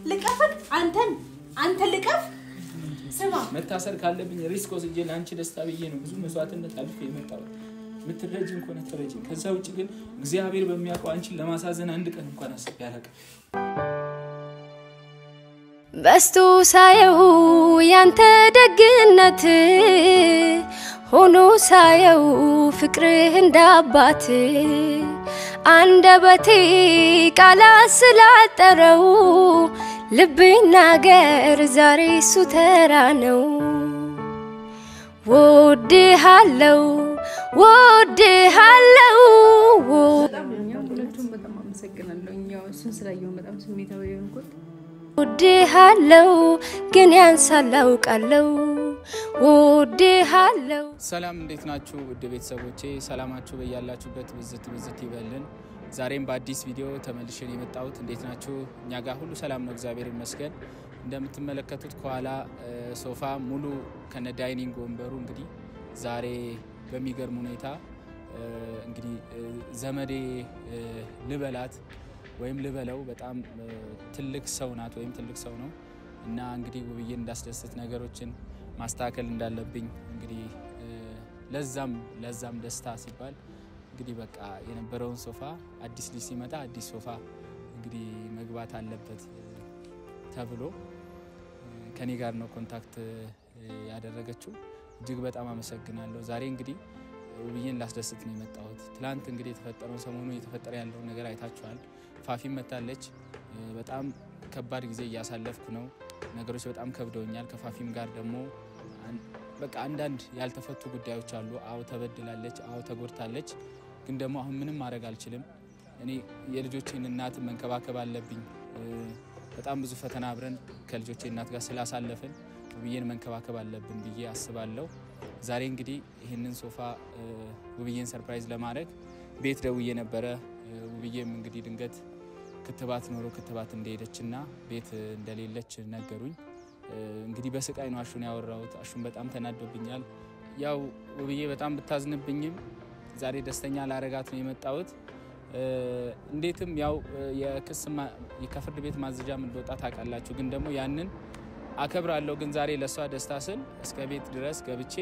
ልቀፍክ አንተ ልቀፍ ስማ መታሰር ካለብኝ ሪስክ ወስጄ ላንቺ ደስታ ብዬ ነው ብዙ መስዋዕትነት አልፌ የመጣው ምትረጂን ኮነ ተረጂን ከዛ ውጪ ግን እግዚአብሔር በሚያውቀው አንቺን ለማሳዘን አንድ ቀን እንኳን አስብ ያለቀ በስቱ ሳየው ያንተ ደግነት ሆኖ ሳየው ፍቅርህ እንዳባት አንደበቴ ቃላት ስላጠረው ልቤና ገር ዛሬ ሱተራ ነው ወድሃለው በጣም አመሰግናለሁ እኛው እሱን ስላየው በጣም ስሜታዊ ሆንኩት ወድሃለው ግን ያንሳለው ቃለው ወድሃለው ሰላም እንዴት ናችሁ ውድ ቤተሰቦቼ ሰላማችሁ በእያላችሁበት ብዝት ይበልን ዛሬም በአዲስ ቪዲዮ ተመልሼ የመጣሁት እንዴት ናችሁ እኛ ጋር ሁሉ ሰላም ነው እግዚአብሔር ይመስገን እንደምትመለከቱት ከኋላ ሶፋ ሙሉ ከነ ዳይኒንግ ወንበሩ እንግዲህ ዛሬ በሚገርም ሁኔታ እንግዲህ ዘመዴ ልበላት ወይም ልበለው በጣም ትልቅ ሰው ናት ወይም ትልቅ ሰው ነው እና እንግዲህ ውብዬ እንዳስደስት ነገሮችን ማስተካከል እንዳለብኝ እንግዲህ ለዛም ደስታ ሲባል እንግዲህ በቃ የነበረውን ሶፋ አዲስ ልጅ ሲመጣ አዲስ ሶፋ እንግዲህ መግባት አለበት ተብሎ ከኔ ጋር ነው ኮንታክት ያደረገችው እጅግ በጣም አመሰግናለሁ ዛሬ እንግዲህ ውብዬን ላስደስት ነው የመጣሁት ትላንት እንግዲህ የተፈጠረው ሰሞኑ የተፈጠረ ያለው ነገር አይታችኋል ፋፊም መታለች በጣም ከባድ ጊዜ ያሳለፍኩ ነው ነገሮች በጣም ከብደውኛል ከፋፊም ጋር ደግሞ በቃ አንዳንድ ያልተፈቱ ጉዳዮች አሉ አው ተበድላለች አው ተጎድታለች ግን ደግሞ አሁን ምንም ማድረግ አልችልም እኔ የልጆቼን እናት መንከባከብ አለብኝ በጣም ብዙ ፈተና አብረን ከልጆቼ እናት ጋር ስላሳለፈን ውብዬን መንከባከብ አለብን ብዬ አስባለሁ ዛሬ እንግዲህ ይሄንን ሶፋ ውብዬን ሰርፕራይዝ ለማድረግ ቤት ደውዬ ነበር ውብዬም እንግዲህ ድንገት ክትባት ኖሮ ክትባት እንደሄደችና ቤት እንደሌለች ነገሩኝ እንግዲህ በስቃይ ነው አሹን ያወራሁት አሹን በጣም ተናዶብኛል ያው ውብዬ በጣም ብታዝንብኝም ዛሬ ደስተኛ ላረጋት ነው የመጣሁት እንዴትም ያው የከፍርድ ቤት ማዘጃም እንደወጣ ታውቃላችሁ ግን ደግሞ ያንን አከብራለሁ ግን ዛሬ ለሷ ደስታ ስል እስከ ቤት ድረስ ገብቼ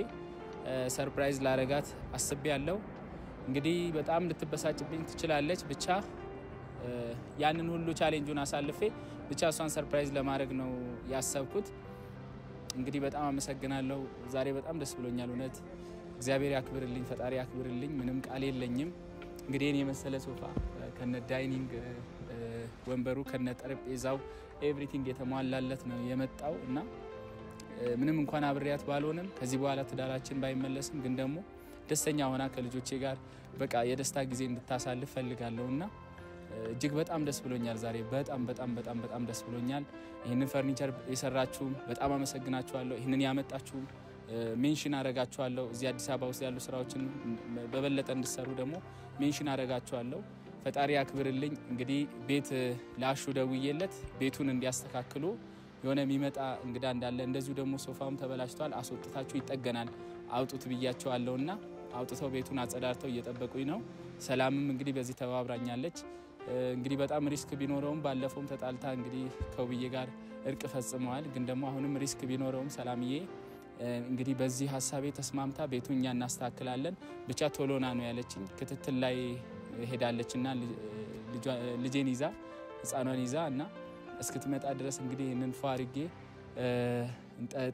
ሰርፕራይዝ ላረጋት አስቤያለሁ እንግዲህ በጣም ልትበሳጭብኝ ትችላለች ብቻ ያንን ሁሉ ቻሌንጁን አሳልፌ ብቻ እሷን ሰርፕራይዝ ለማድረግ ነው ያሰብኩት እንግዲህ በጣም አመሰግናለሁ ዛሬ በጣም ደስ ብሎኛል እውነት እግዚአብሔር ያክብርልኝ ፈጣሪ ያክብርልኝ ምንም ቃል የለኝም እንግዲህ እኔ መሰለ ሶፋ ከነ ዳይኒንግ ወንበሩ ከነ ጠረጴዛው ኤቭሪቲንግ የተሟላለት ነው የመጣው እና ምንም እንኳን አብሪያት ባልሆነም ከዚህ በኋላ ትዳራችን ባይመለስም ግን ደግሞ ደስተኛ ሆና ከልጆቼ ጋር በቃ የደስታ ጊዜ እንድታሳልፍ ፈልጋለሁና እጅግ በጣም ደስ ብሎኛል ዛሬ በጣም ደስ ብሎኛል ይሄንን ፈርኒቸር የሰራችሁ በጣም አመሰግናችኋለሁ ይሄንን ያመጣችሁ ሜንሽን አረጋችኋለሁ እዚህ አዲስ አበባ ውስጥ ያሉ ስራዎችን በበለጠ እንድሰሩ ደግሞ ሜንሽን አረጋችኋለሁ ፈጣሪ ያክብርልኝ እንግዲህ ቤት ላሹ ደውዬለት ቤቱን እንዲያስተካክሉ የሆነ የሚመጣ እንግዳ እንዳለ እንደዚሁ ደግሞ ሶፋውም ተበላሽቷል አስወጥታችሁ ይጠገናል አውጡት ብያቸዋለሁና አውጥተው ቤቱን አጸዳርተው እየጠበቁኝ ነው ሰላምም እንግዲህ በዚህ ተባብራኛለች እንግዲህ በጣም ሪስክ ቢኖረውም ባለፈውም ተጣልታ እንግዲህ ከውብዬ ጋር እርቅ ፈጽመዋል ግን ደግሞ አሁንም ሪስክ ቢኖረውም ሰላምዬ እንግዲህ በዚህ ሐሳቤ ተስማምታ ቤቱኛ እናስተካክላለን ብቻ ቶሎና ነው ያለችኝ ክትትል ላይ ሄዳለችና ልጄን ይዛ ህፃኗን ይዛ እና እስክትመጣ ድረስ እንግዲህ እነን ፋርጌ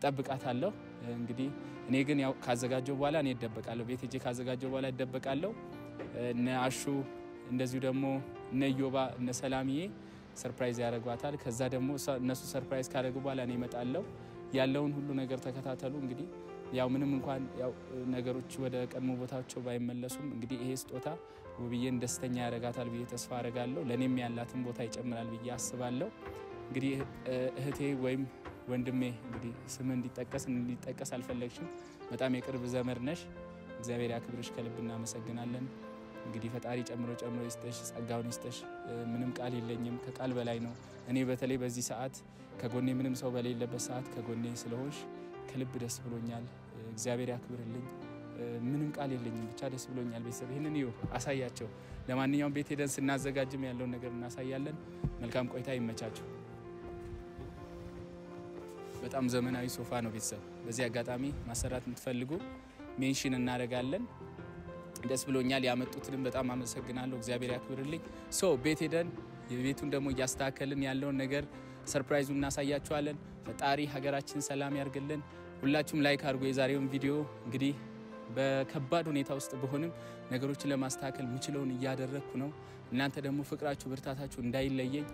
ጠብቃታለሁ እንግዲህ እኔ ግን ያው ካዘጋጀው በኋላ እኔ እደበቃለሁ ቤት ሄጄ ካዘጋጀው በኋላ እደበቃለሁ እነ አሹ እንደዚሁ ደግሞ እነ ዮባ እነ ሰላምዬ ሰርፕራይዝ ያደርጓታል ከዛ ደግሞ እነሱ ሰርፕራይዝ ካደረጉ በኋላ እኔ እመጣለሁ ያለውን ሁሉ ነገር ተከታተሉ እንግዲህ ያው ምንም እንኳን ያው ነገሮች ወደ ቀድሞ ቦታቸው ባይመለሱም እንግዲህ ይሄ ስጦታ ውብዬን ደስተኛ ያረጋታል ብዬ ተስፋ አረጋለሁ ለኔም ያላትን ቦታ ይጨምራል ብዬ አስባለሁ እንግዲህ እህቴ ወይም ወንድሜ እንግዲህ ስም እንዲጠቀስ አልፈለግሽም በጣም የቅርብ ዘመድ ነሽ እግዚአብሔር ያክብርሽ ከልብና መሰግናለን እንግዲህ ፈጣሪ ጨምሮ ይስጥሽ ጸጋውን ይስጥሽ ምንም ቃል የለኝም ከቃል በላይ ነው እኔ በተለይ በዚህ ሰዓት ከጎኔ ምንም ሰው በሌለበት ሰዓት ከጎኔ ስለሆንሽ ከልብ ደስ ብሎኛል እግዚአብሔር ያክብርልኝ ምንም ቃል የለኝም ብቻ ደስ ብሎኛል ቤተሰብ ይሄንን ይው አሳያቸው ለማንኛውም ቤት ሄደን ስናዘጋጅም ያለው ነገር እናሳያለን መልካም ቆይታ ይመቻችሁ በጣም ዘመናዊ ሶፋ ነው ቤተሰብ በዚህ አጋጣሚ ማሰራት የምትፈልጉ ሜንሽን እናደርጋለን ደስ ብሎኛል ያመጡትንም በጣም አመሰግናለሁ እግዚአብሔር ያክብርልኝ ሶ ቤት ሄደን የቤቱን ደግሞ ያስተካከልን ያለው ነገር ሰርፕራይዙን እናሳያችኋለን ፈጣሪ ሀገራችን ሰላም ያርግልን ሁላችሁም ላይክ አድርጉ የዛሬውን ቪዲዮ እንግዲህ በከባድ ሁኔታ ውስጥ በሆነም ነገሮችን ለማስተካከል ምችለውን ያደረኩ ነው እናንተ ደግሞ ፍቅራችሁ ብርታታችሁ እንዳይለየኝ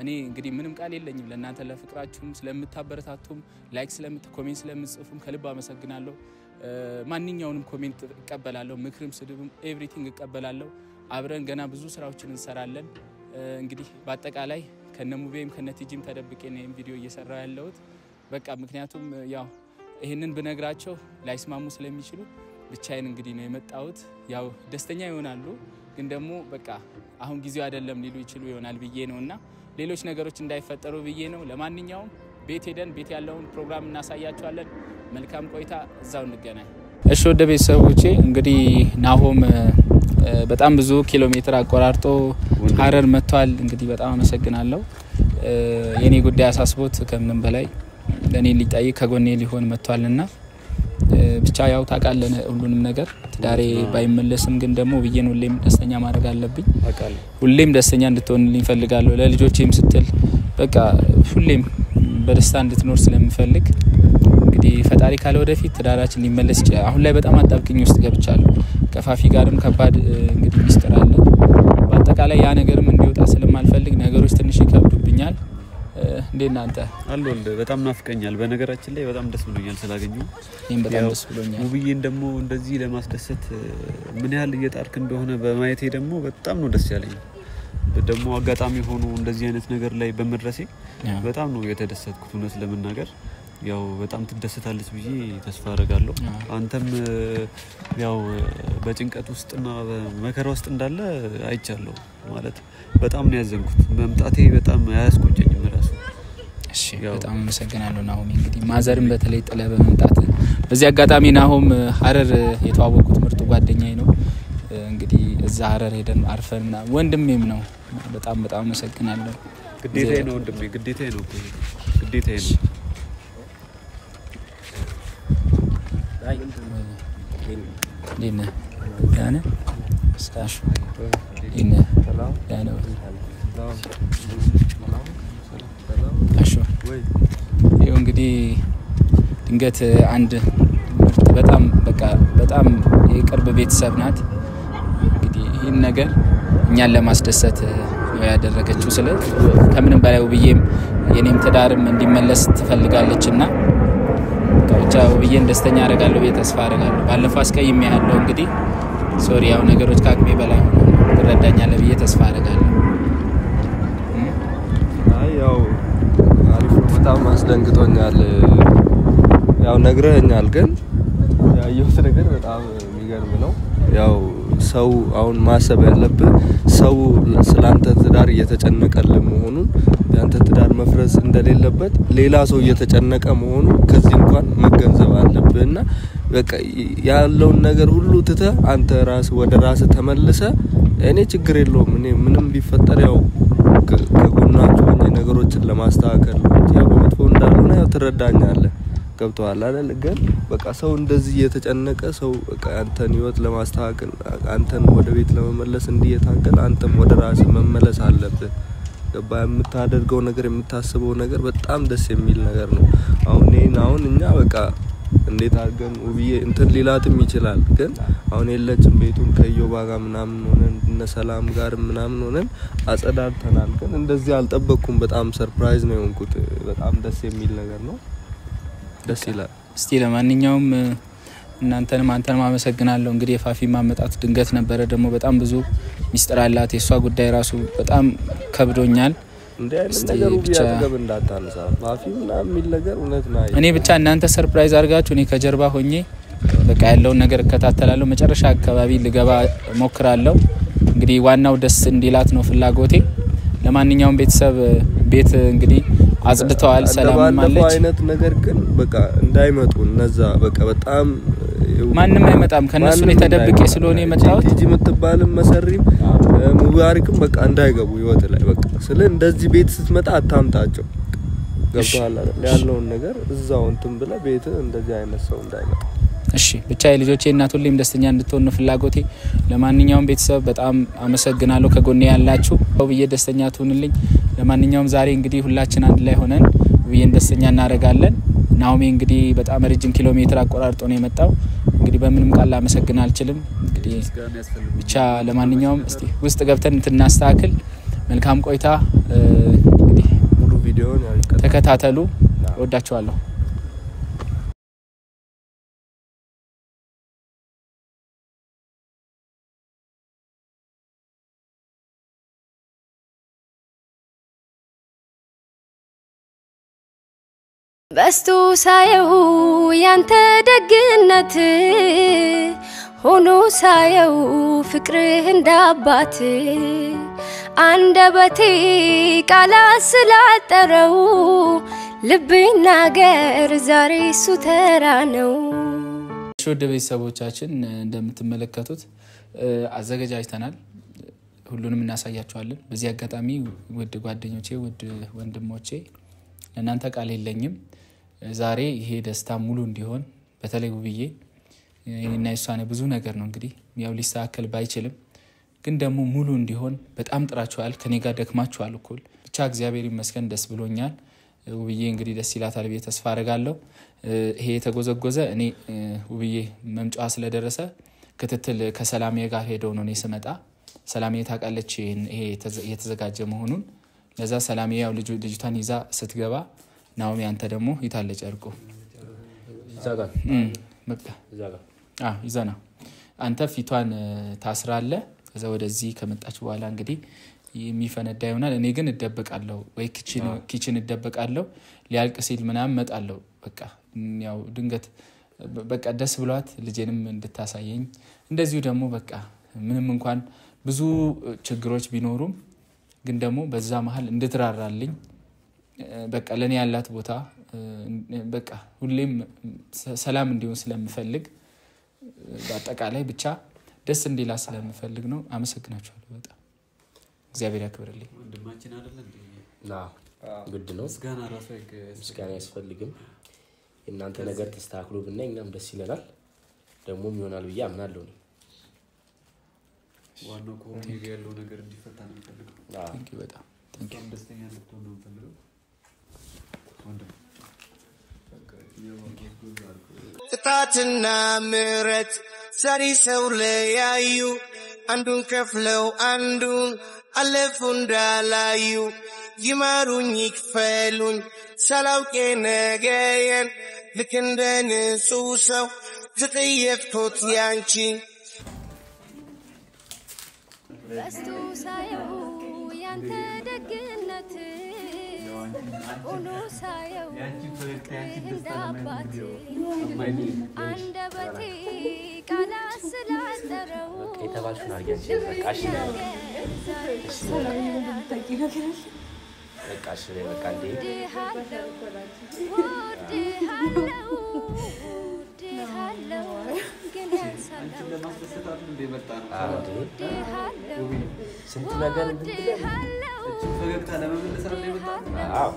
እኔ እንግዲህ ምንም ቃል የለኝም ለእናንተ ለፍቅራችሁም ስለምታበረታቱም ላይክ ኮሜንት ስለምጽፉም ከልብ አመሰግናለሁ ማንኛውንም ኮሜንት እቀበላለሁ ምክርም ስድብም ኤቭሪቲንግ እቀበላለሁ አብረን ገና ብዙ ስራዎችን እንሰራለን እንግዲህ በአጠቃላይ ከነሙቤም ከነቲጂም ተደብቄ ነው ቪዲዮ እየሰራው ያለሁት በቃ ምክንያቱም ያው ይሄንን ብነግራቸው ላይስማሙ ስለሚችሉ ብቻዬን እንግዲህ ነው የመጣሁት ያው ደስተኛ ይሆናሉ ግን ደግሞ በቃ አሁን ጊዜው አይደለም ሊሉ ይችላሉ ይሆናል ብዬ ነውና ሌሎች ነገሮች እንዳይፈጠሩ ብዬ ነው ለማንኛውም ቤት ሄደን ቤት ያለውን ፕሮግራም እናሳያችኋለን መልካም ቆይታ እዛው እንገናኝ እሺ ወደ ቤተሰቦቼ እንግዲህ ናሆም በጣም ብዙ ኪሎ ሜትር አቆራርጦ ሀረር መጥቷል እንግዲህ በጣም አመሰግናለሁ የኔ ጉዳይ አሳስቦት ከምንም በላይ ለኔ ሊጣይ ከጎኔ ሊሆን መጥቷልና ብቻ ያው ታቃለነ ሁሉንም ነገር ትዳሬ ባይመለስም ግን ደግሞ ብዬን ሁሌም ደስተኛ ማድረግ አለብኝ አቃለ ሁሌም ደስተኛ እንድትሆንልኝ ፈልጋለሁ ለልጆቼም ስትል በቃ ሁሌም በደስታ እንድትኖር ስለምፈልግ እንግዲህ ፈጣሪ ካለ ወደፊት ትዳራችን ሊመለስ ይችላል አሁን ላይ በጣም አጣብቅኝ ውስጥ ገብቻለሁ ከፋፊ ጋርም ከባድ እንግዲህ ሚስጥር አለ በአጠቃላይ ያ ነገርም እንዲወጣ ስለማልፈልግ ነገሮች ትንሽ ይከብዱብኛል እንዴናንተ አልወል በጣም ናፍቀኛል በነገራችን ላይ በጣም ደስ ብሎኛል ስላገኘው እኔም በጣም ደስ ብሎኛል ሙብዬን ደግሞ እንደዚህ ለማስደሰት ምን ያህል እየጣርክ እንደሆነ በማየቴ ደግሞ በጣም ነው ደስ ያለኝ ደግሞ አጋጣሚ ሆኖ እንደዚህ አይነት ነገር ላይ በመድረሴ በጣም ነው የተደሰትኩት እውነት ለመናገር ያው በጣም ትደሰታለች ብዬ ተስፋ አደርጋለሁ አንተም ያው በጭንቀት ውስጥና በመከራ ውስጥ እንዳለ አይቻለሁ ማለት በጣም ነው ያዘንኩት መምጣቴ በጣም ያስቆጨኝም ራሱ እሺ በጣም አመሰግናለሁ ናሆም እንግዲህ ማዘርም በተለይ ጥለ በመምጣት በዚህ አጋጣሚ ናሆም ሀረር የተዋወቁት ምርጥ ጓደኛዬ ነው እንግዲህ እዛ ሀረር ሄደን አርፈን ወንድሜም ነው በጣም አመሰግናለሁ ግዴታዬ ነው ወንድሜ ግዴታዬ ነው ግዴታዬ ነው ዲነ ያነ ስታሽ ዲነ ያነ አሹ ይሄው እንግዲህ ድንገት አንድ ምርጥ በጣም የቅርብ ቤተሰብ ናት እንግዲህ ይሄን ነገር እኛን ለማስደሰት ነው ያደረገችው ስለ ከምንም በላይ ውብዬም የኔም ተዳርም እንዲመለስ ትፈልጋለችና ከቻው ብዬን ደስተኛ አደርጋለሁ በተስፋ አደርጋለሁ ባለፈው አስቀይሜ ያለው እንግዲህ ሶሪ ያው ነገሮች ካቅሜ በላይ ተረዳኛለህ ብዬ ተስፋ አደርጋለሁ አይ ያው አሪፍ በጣም አስደንግጦኛል ያው ነግረኛል ግን ያየሁት ነገር በጣም የሚገርም ነው ያው ሰው አሁን ማሰብ ያለበት ሰው ስላንተ ትዳር እየተጨነቀልህ መሆኑን ያንተ ትዳር መፍረስ እንደሌለበት ሌላ ሰው እየተጨነቀ መሆኑ ከዚህ እንኳን መገንዘብ አለብህና በቃ ያለውን ነገር ሁሉ ትተ አንተ ራስ ወደ ራስ ተመልሰ እኔ ችግር የለውም እኔ ምንም ቢፈጠር ያው ከጎናችሁ ነገሮችን ለማስተካከል ያው በመጥፎ እንዳልሆነ ያው ትረዳኛለህ ገብቷል አይደል ግን በቃ ሰው እንደዚህ እየተጨነቀ ሰው በቃ አንተን ህይወት ለማስተካከል አንተን ወደ ቤት ለመመለስ እንዲየታገል አንተም ወደ ራስ መመለስ አለብህ ገባ የምታደርገው ነገር የምታስበው ነገር በጣም ደስ የሚል ነገር ነው አሁን እኛ በቃ እንዴት አድርገን ውብዬ እንትን ሊላትም ይችላል ግን አሁን የለችም ቤቱን ከዮባ ጋር ምናምን ሆነን እነ ሰላም ጋር ምናምን ሆነን አጸዳድተናል ግን እንደዚህ አልጠበቅኩም በጣም ሰርፕራይዝ ነው የሆንኩት በጣም ደስ የሚል ነገር ነው ደስ ይላል እስቲ ለማንኛውም እናንተንም አንተንም አመሰግናለሁ እንግዲህ የፋፊ ማመጣት ድንገት ነበረ ደግሞ በጣም ብዙ ሚስጥር አላት የሷ ጉዳይ ራሱ በጣም ከብዶኛል እንዴ ነገር ቢያደርግ እንዳታነሳ ፋፊና የሚል ነገር እውነት ነው እኔ ብቻ እናንተ ሰርፕራይዝ አድርጋችሁ እኔ ከጀርባ ሆኜ በቃ ያለው ነገር እከታተላለሁ መጨረሻ አካባቢ ልገባ ሞክራለሁ እንግዲህ ዋናው ደስ እንዲላት ነው ፍላጎቴ ለማንኛውም ቤተሰብ ቤት እንግዲህ አጽድተዋል ሰላም ማለት አይነት ነገር ግን በቃ እንዳይመጡ እነዛ በቃ በጣም ማንም አይመጣም ከነሱ ላይ ተደብቄ ስለሆነ የመጣሁት ጂጂ መተባልም መሰሪም ሙባሪክም በቃ እንዳይገቡ ይወጥ ላይ በቃ ስለ እንደዚህ ቤት ስትመጣ አታምጣቸው ገብቷል አይደል ያለውን ነገር እዛው እንትን ብለ ቤት እንደዚህ አይነት ሰው እንዳይመጣ እሺ ብቻ የልጆቼ እናት ሁሌም ደስተኛ እንድትሆን ነው ፍላጎቴ ለማንኛውም ቤተሰብ በጣም አመሰግናለሁ ከጎኔ ያላችሁ ብዬ ደስተኛ ትሁንልኝ ለማንኛውም ዛሬ እንግዲህ ሁላችን አንድ ላይ ሆነን ብዬ ደስተኛ እናረጋለን ናኦሚ እንግዲህ በጣም ረጅም ኪሎ ሜትር አቆራርጦ ነው የመጣው እንግዲህ በምንም ቃል አመሰግና አልችልም እንግዲህ ብቻ ለማንኛውም እስቲ ውስጥ ገብተን እንትናስተካክል መልካም ቆይታ እንግዲህ ሙሉ ቪዲዮውን ተከታተሉ ወዳችኋለሁ በስቶ ሳየው ያንተ ደግነት ሆኖ ሳየው ፍቅርህ እንዳባት አንደበቴ ቃላት ስላጠረው ልቤና ገር ዛሬ እሱ ተራ ነው ወደ ቤተሰቦቻችን እንደምትመለከቱት አዘጋጅተናል ሁሉንም እናሳያችኋለን በዚህ አጋጣሚ ውድ ጓደኞቼ ውድ ወንድሞቼ ለናንተ ቃል የለኝም ዛሬ ይሄ ደስታ ሙሉ እንዲሆን በተለይ ውብዬ እኔና እሷኔ ብዙ ነገር ነው እንግዲህ ያው ሊሳከል ባይችልም ግን ደግሞ ሙሉ እንዲሆን በጣም ጥራችኋል ከኔ ጋር ደክማችኋል እኮ ብቻ እግዚአብሔር ይመስገን ደስ ብሎኛል ውብዬ እንግዲህ ደስ ይላታል ብዬ ተስፋ አደርጋለሁ ይሄ ተጎዘጎዘ እኔ ውብዬ መምጫዋ ስለደረሰ ክትትል ከሰላሜ ጋር ሄደው ነው እኔ ስመጣ ሰላሜ ታቃለች ይሄ የተዘጋጀ መሆኑን ለዛ ሰላሜ ያው ልጅቷን ይዛ ስትገባ ናኦሚ አንተ ደግሞ ይታለ ጨርቁ ዛጋ መጣ ይዛና አንተ ፊቷን ታስራለ ከዛ ወደዚህ ከመጣች በኋላ እንግዲህ የሚፈነዳ ይሆናል እኔ ግን እደበቃለሁ ወይ ኪችን እደበቃለሁ ሊያልቅ ሲል ምናምን መጣለሁ በቃ ያው ድንገት በቃ ደስ ብሏት ልጄንም እንድታሳየኝ እንደዚሁ ደግሞ በቃ ምንም እንኳን ብዙ ችግሮች ቢኖሩም ግን ደግሞ በዛ መሃል እንድትራራልኝ በቃ ለኔ ያላት ቦታ በቃ ሁሌም ሰላም እንዲሆን ስለምፈልግ በአጠቃላይ ብቻ ደስ እንዲላ ስለምፈልግ ነው አመሰግናችኋለሁ በጣም እግዚአብሔር ያክብርልኝ ወንድማችን አይደል እንዴ ግድ ነው ምስጋና ያስፈልግም እናንተ ነገር ተስተካክሎ ብና እኛም ደስ ይለናል ደሞም ይሆናል ብዬ አምናለሁ ዋናው ኮሚቴ ያለው ነገር እንዲፈታ ነው የምፈልገው ቴንክ ዩ በጣም ቴንክ ዩ ደስተኛ እንድትሆን ነው የምፈልገው ወንድም ጥፋትና ምሕረት ዛሬ ሰው ለያዩ አንዱን ከፍለው አንዱን አለፉ እንዳላዩ ይማሩኝ ይክፈሉኝ ሳላውቅ ነገየን ልክ እንደ ንጹህ ሰው ተጠየፍኩት ያንቺን በስቶ ሳየው ያንተ ደግነት ሆኖ ሳየው እንዳባት አንደበቴ ቃላት ስላጠረው የተባልሽውን አርጋችሁ በቃሽ በቃሽ በቃ እንዴ ወድሃለው ግን ያንሳለው ለማስደሰታት እንደመጣ ወድሃለው ስንት ነገር ፈገግታ ለመመለስ አይደል የመጣ አዎ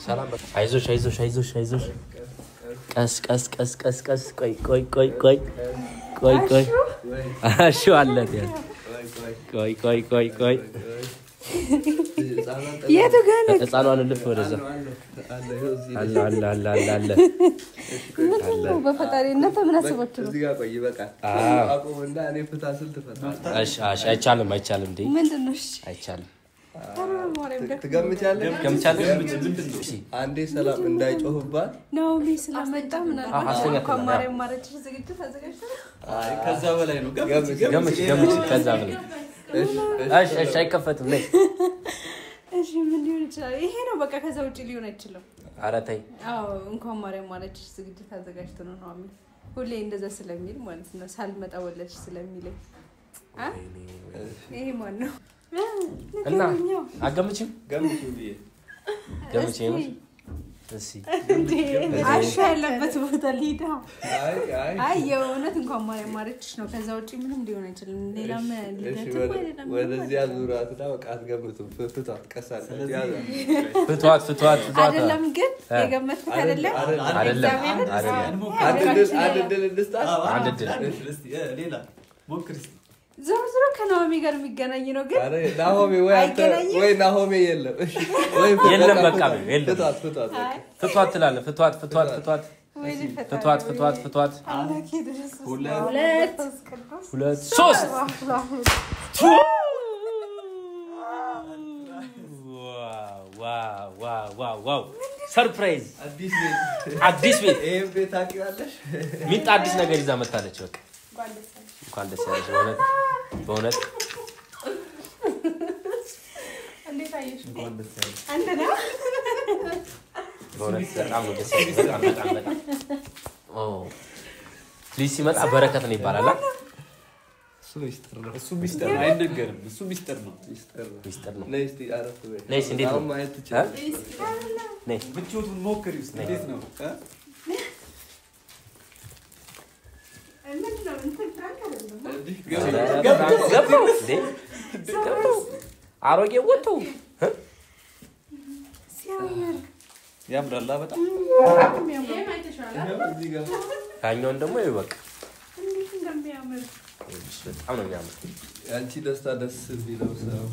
ሰላም አይዞሽ አይዞሽ አይዞሽ አይዞሽ ቀስ ቀስ ቀስ ቀስ ቀስ ቆይ ቆይ ቆይ ቆይ ቆይ ቆይ አሹ አለት ያ ቆይ ቆይ ቆይ ቆይ የቱ ጋር ነው ህፃኗን ልፍ ወደዛ አለ አለ አለ አለ አለ ምንድነው በፈጣሪ እናንተ ምን አስባችሁ ነው እዚህ ጋር ቆይ በቃ አቆምና እኔ ፍታ ስል ትፈታ እሺ እሺ አይቻልም አይቻልም እንዴ ምንድነው እሺ አይቻልም ትገምቻለሽ ገምቻለሽ አንዴ ሰላም እንዳይጮህባት ናኦሚ ስለመጣ ምናልባት ከማርያም ማረች ዝግጅት አዘጋጅተናል ከዛ በላይ ነው ገምች ገምች ከዛ በላይ እሺ እሺ አይከፈትም ላይ እሺ ምን ሊሆን ይችላል ይሄ ነው በቃ ከዛ ውጪ ሊሆን አይችልም ኧረ ተይ አዎ እንኳን ማርያም ማረች ዝግጅት አዘጋጅተናል ናኦሚ ሁሌ እንደዛ ስለሚል ማለት ነው ሳልመጣ ወለድሽ ስለሚለኝ ይሄ ማን ነው እና አገምጪው ገምጪው ብዬ ገምጪው እሺ አሽ ያለበት ቦታ ሊዳ አይ የእውነት እንኳን ማርያም ማረችሽ ነው ከዛ ውጪ ምንም ሊሆን አይችልም ሌላም ሊዳ ወደዚህ አዙራትና በቃ አትገምቱም ፍቷት ቀሳል ፍቷት አይደለም ግን የገመትኩት አይደለም አንድ ድል እንስጣት አንድ ድል ሌላ ሞክር እስቲ ዞሮ ከናሆሚ ጋር የሚገናኝ ነው ግን ናሆሚ ወይ አንተ ወይ ናሆሚ የለም እሺ ወይ የለም በቃ የለም ፍቷት ትላለህ ፍቷት አምላኬ ድረስ ሁለት ሶስት ዋው ሰርፕራይዝ አዲስ ቤት ይሄን ቤት አቂዋለሽ ሚጣ አዲስ ነገር ይዛ መጣለች በቃ እንኳን ደስ ያለሽ በእውነት እንዴት አየሽ እንኳን ደስ ያለሽ አንተ ነው በእውነት በጣም ነው ደስ ያለሽ በጣም ልጅ ሲመጣ በረከት ነው ይባላል እሱ ሚስጥር አይነገርም እሱ ሚስጥር ነው ነይስቲ አረፍ በይ ነይስ እንዴት ነው ማየት ትችላለሽ ነይ ብቻውን ሞክሪ እስቲ እንዴት ነው ገባው አሮጌ ወጥቶ ያምራላ በጣም ካኛውን ደግሞ ይበቃ እንደሚያምር በጣም ነው የሚያምር አንቺ ደስታ ደስ ቢለው ሰው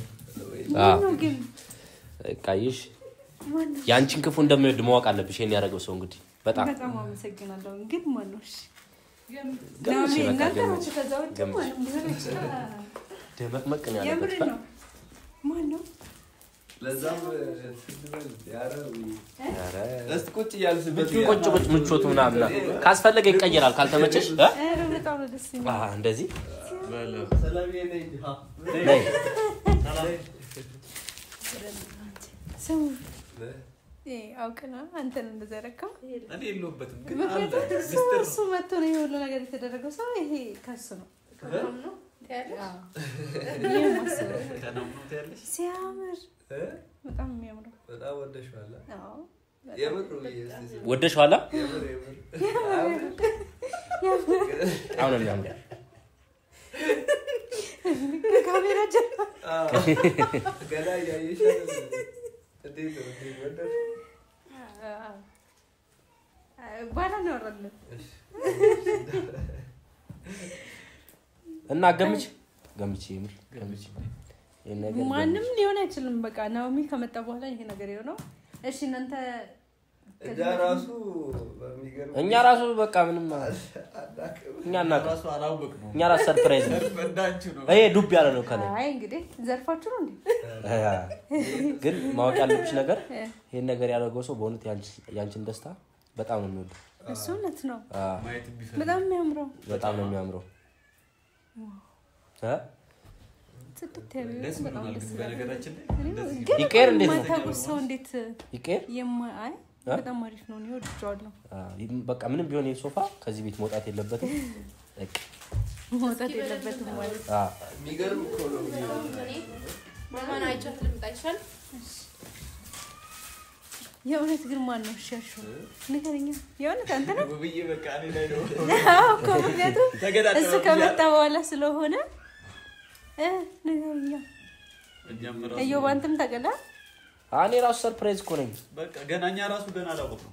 ቃይሽ ያንቺን ክፉ እንደሚወድ ማወቅ አለብሽ ይሄን ያደረገው ሰው እንግዲህ በጣም አመሰግናለሁ ግን ማነው እሺ ገምሽ እናንተ ናችሁ ከዛ ውጪ ማንም ሊሆን ይችላል ደመቅመቅ ነው የምር ያለበት ነው ማነው ለዛም ትድበል ያረው ኧረ እስቁጭ ያልስበት ቁጭ ምቾቱ ምናምን ካስፈለገ ይቀየራል ካልተመቸሽ ኧረ በጣም ነው ደስ የሚለው እንደዚህ ሰላም ነኝ ነይ ሰው አውቀና አንተን እንደዘረካው እኔ የለሁበትም ግን እሱ መጥቶ ነው የሁሉ ነገር የተደረገው ሰው ይሄ ከሱ ነው ነው ያለሽ ሲያምር በጣም የሚያምረው በጣም ወደሽዋል አዎ የምር ወደሽዋል የምር አሁን ነው የሚያምረው ካሜራ ጀርባ ገና ያየሽ እንዴት ነው ወደሽ ባላ ነው ወራለን እና ገምች የምር ገምች ማንም ሊሆን አይችልም በቃ ናኦሚ ከመጣ በኋላ ይሄ ነገር ይሆነው እሺ እናንተ እኛ ራሱ በቃ ምንም እኛ ራሱ ሰርፕራይዝ ነው ይሄ ዱብ ያለ ነው ካለ አይ እንግዲህ ዘርፋችሁ ነው እንዴ ግን ማወቅ ያለብሽ ነገር ይሄን ነገር ያደረገው ሰው በእውነት ያንቺን ደስታ በጣም ነው የሚወደው እሱ እውነት ነው በጣም ነው የሚያምረው ጽድት ያለ በጣም ደስ በነገራችን ይቀር እንዴት ነው ሰው እንዴት ይቀር አይ በጣም አሪፍ ነው ነው ወድጃለሁ በቃ ምንም ቢሆን የሶፋ ከዚህ ቤት መውጣት የለበትም በቃ መውጣት የለበትም ማለት የሚገርም እኮ ነው ማማን አይቻት ልምጣ ይችላል የእውነት ግን ማን ነው ሻሹ ንገረኛ የእውነት አንተ ነው ውብዬ በቃ እኔ ላይ ነው አዎ ኮምፕሊቱ እሱ ከመጣ በኋላ ስለሆነ ንገረኛ እዮ ባንተም ተቀላ እኔ ራሱ ሰርፕራይዝ እኮ ነኝ በቃ ገናኛ ራሱ ገና አላወቅም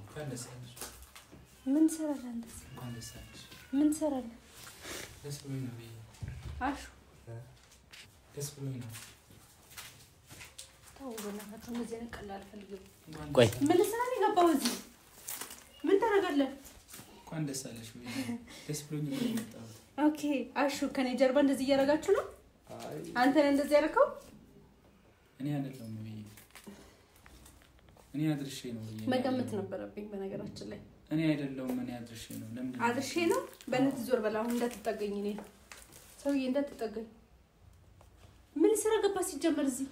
ምን ሰራለ እንደዚህ ምን ሰራለ ደስ ብሎኝ ነው አሹ ደስ ብሎኝ ነው ታውቁና ተመዘነ ቀላል ፈልገው ቆይ ምን ሰራለ ገባው እዚህ ምን ታረጋለህ እንኳን ደስ አለሽ ደስ ብሎኝ ነው የመጣው ኦኬ አሹ ከኔ ጀርባ እንደዚህ እያረጋችሁ ነው አንተ ነህ እንደዚህ ያረከው እኔ አይደለም እኔ አድርሼ ነው መገመት ነበረብኝ በነገራችን ላይ እኔ አይደለም እኔ አድርሼ ነው ለምን አድርሼ ነው በእንት ዞር በላው እንዳትጠገኝ እኔ ሰውዬ እንዳትጠገኝ ምን ስራ ገባ ሲጀመር እዚህ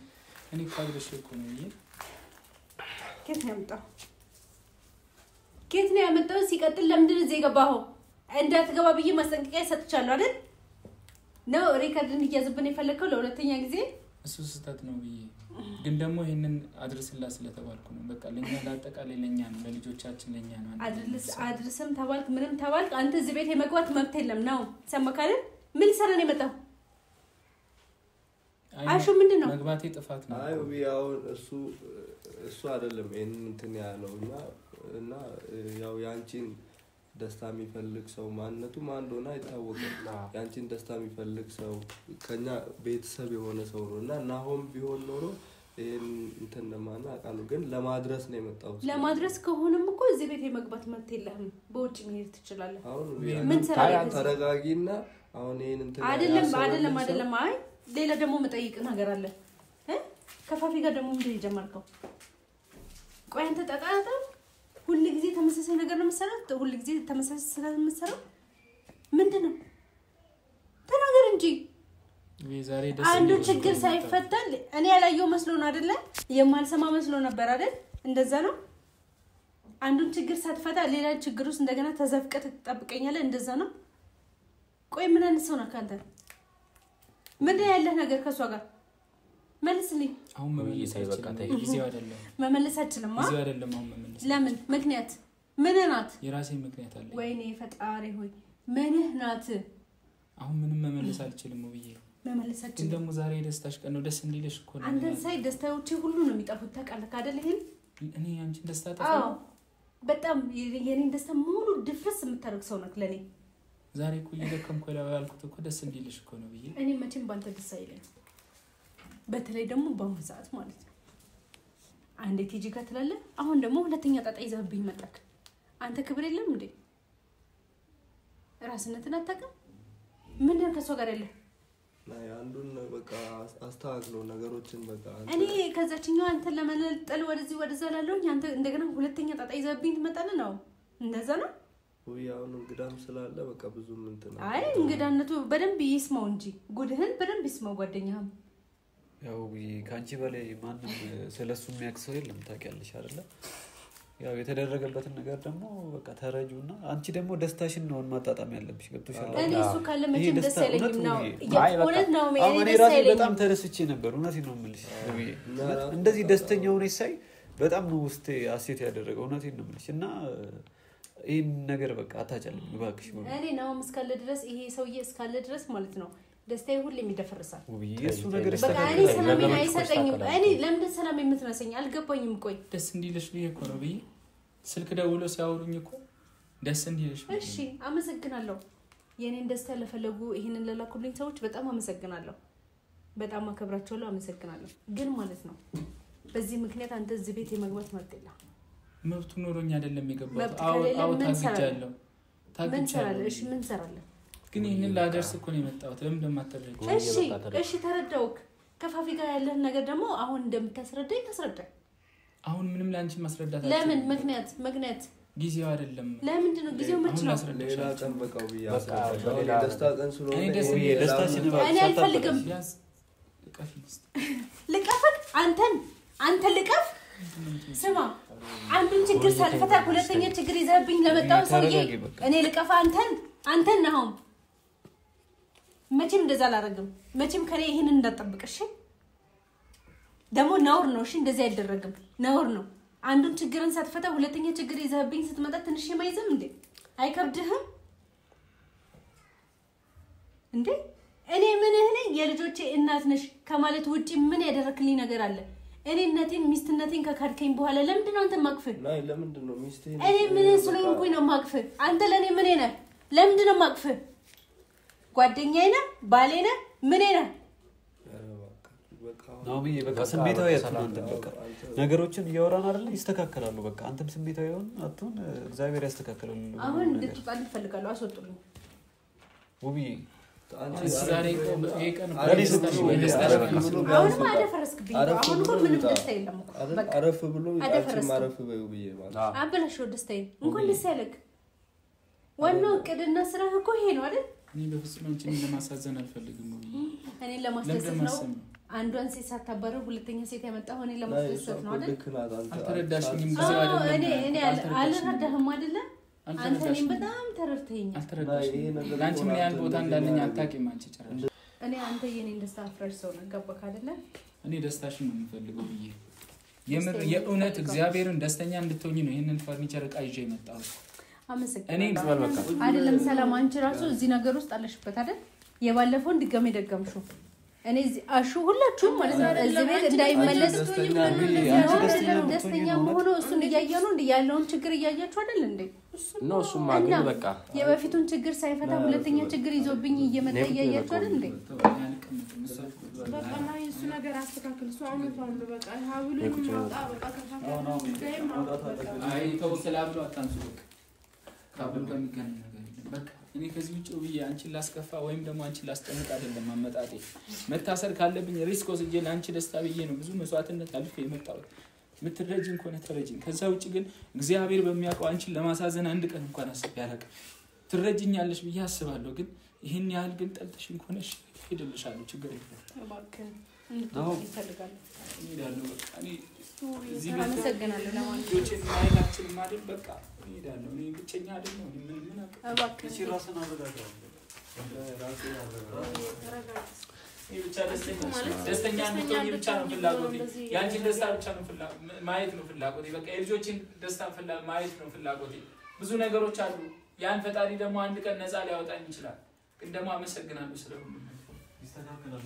እኔ አድርሼ እኮ ነው ከየት ነው ያመጣው ሲቀጥል ለምንድን እዚህ የገባኸው እንዳትገባ ብዬ ማስጠንቀቂያ ሰጥቻለሁ አይደል ነው ሪከርድ እንዲያዝብን የፈለከው ለሁለተኛ ጊዜ እሱ ስህተት ነው ብዬ ግን ደግሞ ይሄንን አድርስላ ስለተባልኩ ነው በቃ ለኛ ለአጠቃላይ ለኛ ነው ለልጆቻችን ለኛ ነው አድርስም ተባልክ ምንም ተባልክ አንተ እዚህ ቤት የመግባት መብት የለም ነው ሰማካለ ምን ሰራን የመጣው አይሹ ምንድነው መግባቴ ጥፋት ነው አይ ያው እሱ አይደለም እንትን ያለውና እና ያው ያንቺን ደስታ የሚፈልግ ሰው ማንነቱ ማን እንደሆነ አይታወቅም ያንቺን ደስታ የሚፈልግ ሰው ከኛ ቤተሰብ የሆነ ሰው ነውና ናሆም ቢሆን ኖሮ እንትን ለማና አቃሉ ግን ለማድረስ ነው የመጣው ለማድረስ ከሆነም እኮ እዚህ ቤት የመግባት መብት የለህም በውጭ መሄድ ትችላለህ አሁን ምን ሰራህ ተረጋጊና አሁን እንትን አይደለም አይ ሌላ ደግሞ መጠይቅ ነገር አለ ከፋፊ ጋር ደግሞ ምን ይጀምራልከው ቆይ አንተ ተጣጣ ሁሉ ጊዜ ተመሳሳይ ነገር ነው የምትሰራው ሁሉ ጊዜ ተመሳሳይ ስራ ነው የምትሰራው ምንድነው ተናገር እንጂ ዛሬ ደስ አንዱ ችግር ሳይፈታል እኔ ያላየው መስሎ ነው አይደለ የማልሰማ መስሎ ነበር አይደል እንደዛ ነው አንዱን ችግር ሳትፈታ ሌላ ችግር ውስጥ እንደገና ተዘፍቀህ ተጠብቀኛለህ እንደዛ ነው ቆይ ምን አንሰው ነው ካንተ ምን ያለ ነገር ከሷ ጋር መልስልኝ አሁን መመለስ አይበቃታም ጊዜው አይደለም መመለስ አትችልም ጊዜው አይደለም አሁን መመለስ ለምን ምክንያት ምን ናት የራሴ ምክንያት አለ ወይኔ ፈጣሪ ሆይ ምን ናት አሁን ምንም መመለስ አልችልም ብዬ መመለስ አትችልም ግን ደግሞ ዛሬ ደስታሽ ቀን ነው ደስ እንዲልሽ እኮ ነው አንተን ሳይ ደስታዎቼ ሁሉ ነው የሚጠፉት ታውቃለህ አይደል ይሄን እኔ አንቺን ደስታ ታጣው በጣም የኔን ደስታ ሙሉ ድፍስ የምታደርግ ሰው ነክ ለኔ ዛሬ እኮ እየደከምኩ ያልኩት እኮ ደስ እንዲልሽ እኮ ነው ብዬ እኔ መቼም ባንተ ደስ አይለኝ በተለይ ደግሞ በአሁኑ ሰዓት ማለት ነው አንዴ ቲጂ ከተላለ አሁን ደግሞ ሁለተኛ ጣጣ ይዘብኝ መጣክ አንተ ክብር የለም እንዴ ራስነትን አታውቅም ምንድነው ከሷ ጋር ያለ አንዱን በቃ አስተካክለው ነገሮችን በቃ እኔ ከዛችኛው አንተ ለመነጠል ወደዚህ ወደዛ ላለው አንተ እንደገና ሁለተኛ ጣጣ ይዘብኝ ትመጣለህ ነው እንደዛ ነው ያው እንግዳም ስላለ በቃ ብዙም እንትን አይ እንግዳነቱ በደንብ ይስማው እንጂ ጉድህን በደንብ ይስማው ጓደኛህም ያው ካንቺ በላይ ማንንም ስለሱ የሚያክሰው የለም ታውቂያለሽ አይደለ ያው የተደረገበትን ነገር ደግሞ በቃ ተረጁና አንቺ ደግሞ ደስታሽን ነው ማጣጣም ያለብሽ ገብቶሻል እኔ እሱ ካለ መቼም ደስ አይለኝም ነው የሆነት ነው እኔ ራሴ በጣም ተረስቼ ነበር እውነቴን ነው የምልሽ እንደዚህ ደስተኛ ሆነሽ ሳይ በጣም ነው ውስጤ አሴት ያደረገው እውነቴን ነው የምልሽ እና ይሄን ነገር በቃ አታጨልም እባክሽ እኔ ነው መስካለ ድረስ ይሄ ሰውዬ እስካለ ድረስ ማለት ነው ደስታዬ ሁሉ የሚደፈርሳል እሱ ነገር በቃ እኔ ሰላም አይሰጠኝም እኔ ለምን ሰላም የምትነሰኝ አልገባኝም ቆይ ደስ እንዲልሽ ብዬ እኮ ነው ብዬ ስልክ ደውሎ ሲያወሩኝ እኮ ደስ እንዲልሽ እሺ አመሰግናለሁ የኔን ደስታ ለፈለጉ ይሄንን ለላኩልኝ ሰዎች በጣም አመሰግናለሁ በጣም አከብራቸዋለሁ አመሰግናለሁ ግን ማለት ነው በዚህ ምክንያት አንተ እዚህ ቤት የመግባት መብት የለም መብቱ ኖሮኝ አይደለም የገባው አው ታግጃለሁ እሺ ምን ሰራለህ ግን ይሄንን ላደርስ እኮ ነው የመጣሁት ለምን እንደማትረዳኝ እሺ ተረዳውክ ከፋፊ ጋር ያለህ ነገር ደግሞ አሁን እንደምታስረዳኝ ታስረዳኝ አሁን ምንም ላንቺ ማስረዳት ለምን ምክንያት ጊዜው አይደለም ለምንድን ነው ጊዜው መች ነው ሌላ ቀን በቃው ቢያስረዳው ደስታ ቀን ስለሆነ እኔ ደስታሽን እኔ አልፈልግም ልቀፍክ አንተ ልቀፍ ስማ አንዱን ችግር ሳልፈታ ሁለተኛ ችግር ይዘብኝ ለመጣው ሰውዬ እኔ ልቀፍ አንተን ነው መቼም እንደዛ አላረግም መቼም ከኔ ይሄን እንዳጠብቅሽ ደሞ ነውር ነው እሺ እንደዛ አይደረግም ነውር ነው አንዱን ችግርን ሳትፈታ ሁለተኛ ችግር ይዘብኝ ስትመጣ ትንሽ የማይዘም እንዴ አይከብድህም እንዴ እኔ ምን ነኝ የልጆቼ እናት ነሽ ከማለት ውጪ ምን ያደረክልኝ ነገር አለ እኔ እናቴን ሚስትነቴን ከካድከኝ በኋላ ለምንድን ነው አንተ ማቅፈል ናይ ለምንድን ነው ሚስቴን እኔ ምን ስለሆንኩኝ ነው ማቅፈል አንተ ለኔ ምን ነህ ለምንድን ነው ማቅፈል ጓደኛዬ ነህ ባሌ ነህ ምን ነህ ነው በቃ ስሜታዊ አትሁን በቃ ነገሮችን እያወራን አይደል ይስተካከላሉ በቃ አንተም ስሜታዊ ሆን አትሁን እግዚአብሔር ያስተካክላል አሁን እንድትጣል ፈልጋለሁ አስወጡልኝ ውብዬ አንቺ ዛሬ ቀን አሁን ማደ ፈረስክብኝ አሁን እኮ ምንም ደስታ የለም በቃ አረፍ ብሎ አረፍ በይው ብዬ ማለት አበላሽው ደስታዬ እንኳን ደስ ያለክ ዋናው ቅድና ስራህ እኮ ይሄ ነው አይደል እኔ በፍጹም አንቺን ለማሳዘን አልፈልግም ብዬ እኔ ለማስደሰት ነው አንዷን ሴት ሳታባረር ሁለተኛ ሴት ያመጣው እኔ ለማስደሰት ነው አይደል አልተረዳሽኝም ጊዜው አይደለም እኔ አልረዳህም አይደል አንተ እኔም በጣም ተረድተኸኛል አልተረዳሽኝም ላንቺ ምን ያህል ቦታ እንዳለኝ አታውቂም አንቺ ጭራሽ እኔ አንተ የኔን ደስታ አፍራሽ ሰው ነው ገባክ አይደለ? እኔ ደስታሽን ነው የምፈልገው ብዬ የምር የእውነት እግዚአብሔርን ደስተኛ እንድትሆኚ ነው ይሄንን ፈርኒቸር እቃ ይዤ የመጣሁት። አመሰግናለሁ። አይደለም ሰላም አንቺ ራሱ እዚህ ነገር ውስጥ አለሽበት አይደል? የባለፈውን ድጋሜ ደገምሽው። እኔ አሹ ሁላችሁም ማለት ነው እዚህ ቤት እንዳይመለስ ደስተኛ ሆኖ እሱን እያየሁ ነው ያለውን ችግር እያያችሁ አይደል እንዴ? ነው እሱም ማግኘት በቃ የበፊቱን ችግር ሳይፈታ ሁለተኛ ችግር ይዞብኝ እየመጣ እያያችሁ አይደል እንዴ? በቃ ናይ እሱ ነገር አስተካክል። እሱ አሁን ነው በቃ ሀብሉ ማውጣ በቃ ከፋፋ ጋር ማውጣ በቃ አይ ተወሰላብሎ አታንሱ በቃ ካብሉ ከሚገናኝ ነገር በቃ እኔ ከዚህ ውጪ ብዬ አንቺን ላስከፋ ወይም ደግሞ አንቺን ላስጠንቅ አይደለም አመጣጤ። መታሰር ካለብኝ ሪስክ ወስጄ ለአንቺ ደስታ ብዬ ነው ብዙ መስዋዕትነት አልፌ የመጣሁት። ምትረጂኝ ከሆነ ተረጂኝ። ከዛ ውጪ ግን እግዚአብሔር በሚያውቀው አንቺን ለማሳዘን አንድ ቀን እንኳን አስቤ አላውቅም። ትረጂኛለሽ ብዬ አስባለሁ። ግን ይሄን ያህል ግን ጠልተሽኝ ከሆነሽ ሄድልሻለሁ ችግር የለም። እባክህ እንድትወጪ እፈልጋለሁ። እሄዳለሁ በቃ እኔ እዚህ ቤት አመሰግናለሁ ለማለት ልጆችን ማየታችን ማለት በቃ እሄዳለሁ። እኔ ብቸኛ አይደለሁ። ምን እባክህ ሲራስና አረጋጋው ራሴ ተረጋጋ። ብቻ ደስተኛ እንድትሆኚ ብቻ ነው ፍላጎቴ። ያንቺን ደስታ ብቻ ነው ማየት ነው ፍላጎቴ። በቃ የልጆችን ደስታ ማየት ነው ፍላጎቴ። ብዙ ነገሮች አሉ። ያን ፈጣሪ ደግሞ አንድ ቀን ነፃ ሊያወጣኝ ይችላል። ግን ደግሞ አመሰግናለሁ ስለሁሉ ይስተካከላል።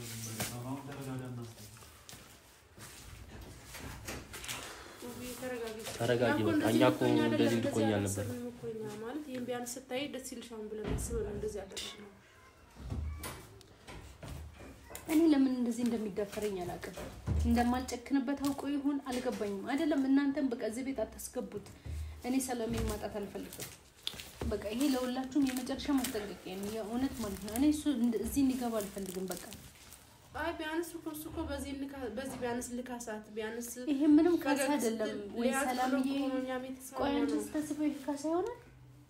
አሁን ተረጋጋና ተረጋጊ በቃ እኛ እኮ እንደዚህ እንድቆኛል ነበር ማለት ይሄን ቢያንስ ስታይ ደስ ይልሻል ብለን አስበን እንደዚህ አደረግን። እኔ ለምን እንደዚህ እንደሚጋፈረኝ አላውቅም። እንደማልጨክንበት አውቆ ይሁን አልገባኝም። አይደለም እናንተም በቃ እዚህ ቤት አታስገቡት። እኔ ሰላሜን ማጣት አልፈልግም። በቃ ይሄ ለሁላችሁም የመጨረሻ ማስጠንቀቂያ ነው የእውነት ማለት ነው። እኔ እሱ እዚህ እንዲገባ አልፈልግም በቃ አይ ቢያንስ እኮ በዚህ ቢያንስ ልካሳት ቢያንስ ይሄ ምንም ካሳ አይደለም ወይ ሰላምዬ? ቆይ አንቺ ስታስበው ይሄ ካሳ ይሆናል?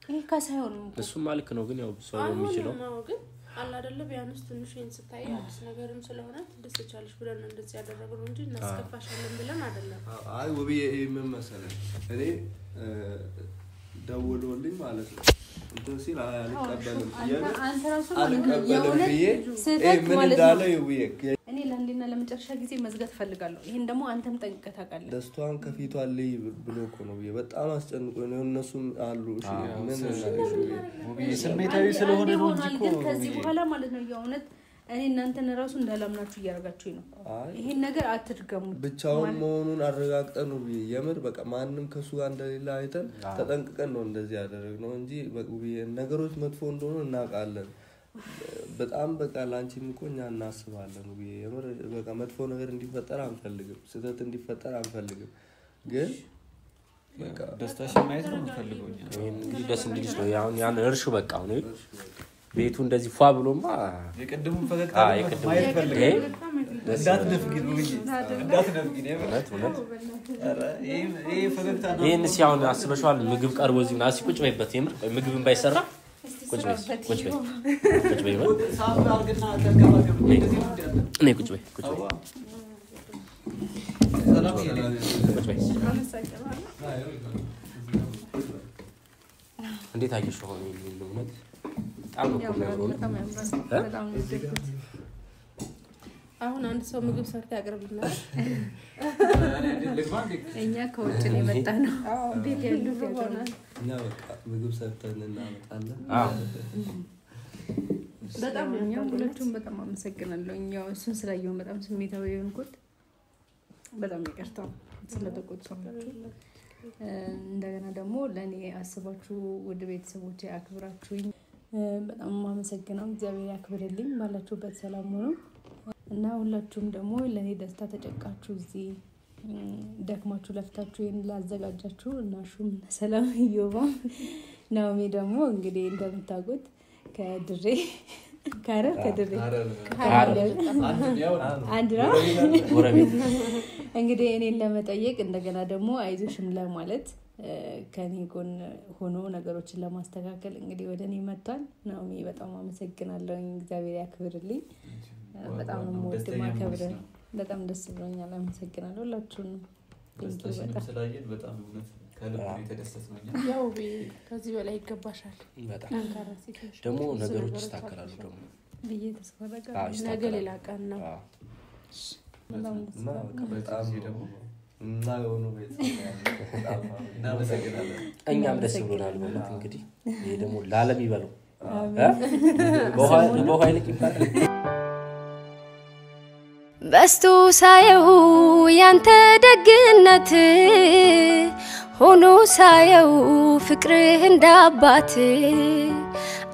ይሄ ካሳ አይሆንም። እሱም ማልክ ነው ግን ያው ሰው የሚችለው ግን አላ አይደለ ቢያንስ ትንሽ እንስታይ አዲስ ነገርም ስለሆነ ትደስቻለሽ ብለን እንደዚህ ያደረግነው እንጂ እናስከፋሻለን ብለን አይደለም። አይ ውብዬ ምን መሰለኝ እኔ ደውሎልኝ ማለት ነው እንትን ሲል አልቀበልም አንተ ራሱ አልቀበልም ብዬ ምን እንዳለ ውብዬ እኔ ለአንዴና ለመጨረሻ ጊዜ መዝጋት ፈልጋለሁ። ይሄን ደግሞ አንተም ጠንቅቀህ ታውቃለህ። ደስቷን ከፊቷ ላይ ብሎ እኮ ነው ውብዬ በጣም አስጨንቆኝ ነው። እነሱም አሉ እሺ ምን ውብዬ ስሜታዊ ስለሆነ ነው እንጂ እኮ ከዚህ በኋላ ማለት ነው የእውነት እኔ እናንተን ራሱ እንዳላምናችሁ እያረጋችሁኝ ነው። ይሄን ነገር አትድገሙት። ብቻውን መሆኑን አረጋግጠን ነው የምር በቃ ማንንም ከሱ ጋር እንደሌላ አይተን ተጠንቅቀን ነው እንደዚህ ያደረግነው እንጂ ነገሮች መጥፎ እንደሆነ እናውቃለን። በጣም በቃ ላንቺም እኮ እኛ እናስባለን የምር በቃ መጥፎ ነገር እንዲፈጠር አንፈልግም። ስህተት እንዲፈጠር አንፈልግም። ግን በቃ ደስታሽን ማየት ነው የምፈልገው። እንግዲህ ደስ እንዲልሽ ነው ያን እርሹ በቃ ነው ቤቱ እንደዚህ ፏ ብሎማ የቀድሙን ፈገግታ ማየት ፈልገው እንዳትነፍጊ ነው እንጂ እንዳትነፍጊ ነው ማለት ይሄ ፈገግታ ነው። ይሄን ሲያውን አስበሽዋል? ምግብ ቀርቦ እዚህ ናሲ ቁጭ በይበት የምር ምግብን ባይሰራ ቁጭ በይ ሳብ አርግና ተንከባከብ እንደዚህ ነው ያለ እኔ ቁጭ በይ ሰላም ቁጭ በይ እንዴት አየሽው ሆነ የሚለው ነው በጣም አሁን አንድ ሰው ምግብ ሰርቶ ያቀርብልናል። እኛ ከውጭ ነው የመጣነው። ቤት ያሉት ይሆናል እና በቃ ምግብ ሰርተን እናመጣለን። በጣም ሁላችሁም በጣም አመሰግናለሁ። ያው እሱን ስላየሁ በጣም ስሜታዊ የሆንኩት በጣም ይቅርታ ስለተቆጣሁላችሁ። እንደገና ደግሞ ለኔ አስባችሁ ወደ ቤተሰቦቼ አክብራችሁኝ በጣም አመሰግናለሁ። እግዚአብሔር ያክብርልኝ። ባላችሁበት ሰላም ሁኑ እና ሁላችሁም ደግሞ ለኔ ደስታ ተጨቃችሁ እዚህ ደክማችሁ ለፍታችሁ ይሄን ላዘጋጃችሁ እና ሹም ሰላም ይዮባ ናኦሚ ደግሞ እንግዲህ እንደምታውቁት ከድሬ ከድሬ አንድ ነው እንግዲህ እኔን ለመጠየቅ እንደገና ደግሞ አይዞሽም ለማለት ከኔ ጎን ሆኖ ነገሮችን ለማስተካከል እንግዲህ ወደኔ መጥቷል። ናኦሚ በጣም አመሰግናለሁ። እግዚአብሔር ያክብርልኝ። በጣም ነው ማከብረ በጣም ደስ ብሎኛል። አመሰግናለሁ ሁላችሁንም። በጣም ስላየን በጣም እውነት ከልብ የተደሰትነኛ ያው ከዚህ በላይ ይገባሻል። በጣም ደግሞ ነገሮች ይስተካከላሉ ደግሞ ብዬ ተስፋ አደርጋለሁ ነገ ሌላ ቀን ነው በጣም ደግሞ እና የሆኑ ቤት እኛም ደስ ብሎናል ማለት እንግዲህ ይሄ ደግሞ ለዓለም ይበለው በኋላ ይባላል በስቱ ሳየው ያንተ ደግነት ሆኖ ሳየው ፍቅርህ እንዳባት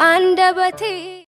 አንደበቴ